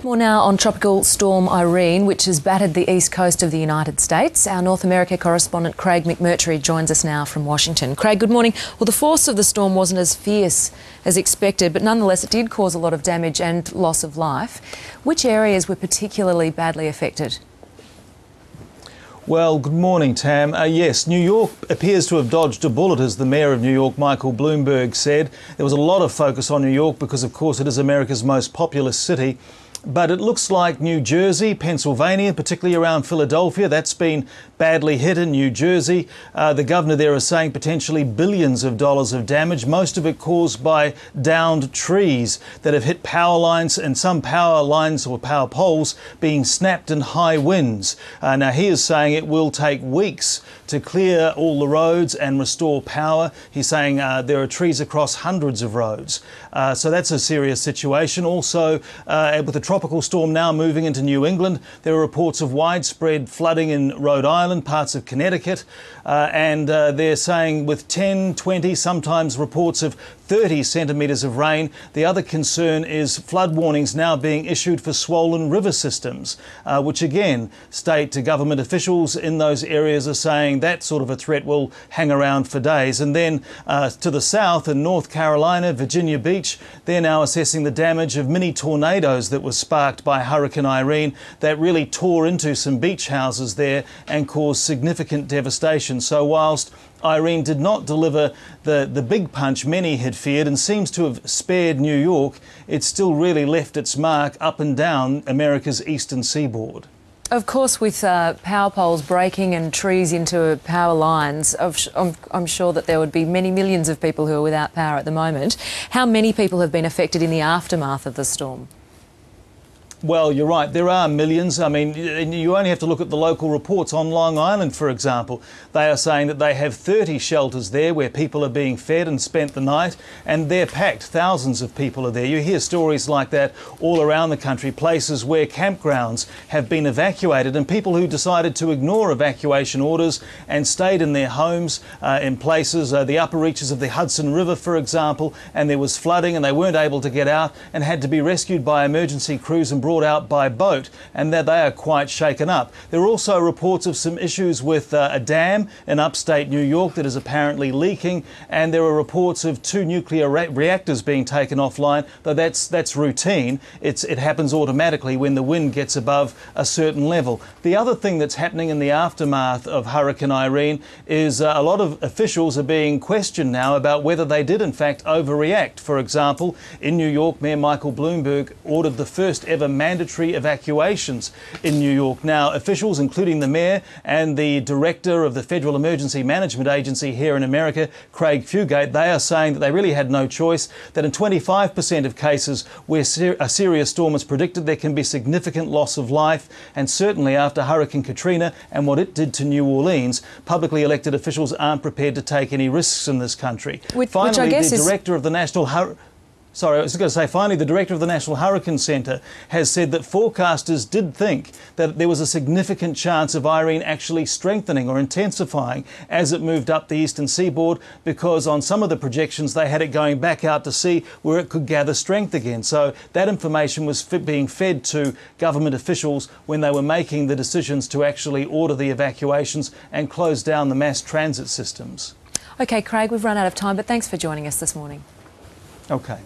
More now on Tropical Storm Irene, which has battered the east coast of the United States. Our North America correspondent Craig McMurtrie joins us now from Washington. Craig, good morning. Well, the force of the storm wasn't as fierce as expected, but nonetheless it did cause a lot of damage and loss of life. Which areas were particularly badly affected? Well, good morning, Tam. Yes, New York appears to have dodged a bullet, as the Mayor of New York, Michael Bloomberg, said. There was a lot of focus on New York because, of course, it is America's most populous city. But it looks like New Jersey, Pennsylvania, particularly around Philadelphia, that's been badly hit in New Jersey. The governor there is saying potentially billions of dollars of damage, most of it caused by downed trees that have hit power lines, and some power lines or power poles being snapped in high winds. Now he is saying it will take weeks to clear all the roads and restore power. He's saying there are trees across hundreds of roads. So that's a serious situation. Also, with the tropical storm now moving into New England, there are reports of widespread flooding in Rhode Island, parts of Connecticut, and they're saying with 10, 20, sometimes reports of 30 centimetres of rain. The other concern is flood warnings now being issued for swollen river systems, which again, state government officials in those areas are saying that sort of a threat will hang around for days. And then to the south in North Carolina, Virginia Beach, they're now assessing the damage of mini tornadoes that was sparked by Hurricane Irene that really tore into some beach houses there and caused significant devastation. So whilst Irene did not deliver the big punch many had feared and seems to have spared New York, it still really left its mark up and down America's eastern seaboard. Of course, with power poles breaking and trees into power lines, I'm sure that there would be many millions of people who are without power at the moment. How many people have been affected in the aftermath of the storm? Well, you're right. There are millions. I mean, you only have to look at the local reports on Long Island, for example. They are saying that they have 30 shelters there where people are being fed and spent the night, and they're packed. Thousands of people are there. You hear stories like that all around the country, places where campgrounds have been evacuated and people who decided to ignore evacuation orders and stayed in their homes in places, the upper reaches of the Hudson River, for example, and there was flooding and they weren't able to get out and had to be rescued by emergency crews and brought out by boat, and that they are quite shaken up. There are also reports of some issues with a dam in upstate New York that is apparently leaking, and there are reports of 2 nuclear reactors being taken offline, though that's routine. It happens automatically when the wind gets above a certain level. The other thing that's happening in the aftermath of Hurricane Irene is a lot of officials are being questioned now about whether they did in fact overreact. For example, in New York, Mayor Michael Bloomberg ordered the first ever mandatory evacuations in New York. Now, officials, including the mayor and the director of the Federal Emergency Management Agency here in America, Craig McMurtrie, they are saying that they really had no choice, that in 25% of cases where a serious storm is predicted, there can be significant loss of life. And certainly after Hurricane Katrina and what it did to New Orleans, publicly elected officials aren't prepared to take any risks in this country. Finally, the director of the National Finally, the director of the National Hurricane Center has said that forecasters did think that there was a significant chance of Irene actually strengthening or intensifying as it moved up the eastern seaboard, because on some of the projections they had it going back out to sea where it could gather strength again. So that information was being fed to government officials when they were making the decisions to actually order the evacuations and close down the mass transit systems. OK, Craig, we've run out of time, but thanks for joining us this morning. OK.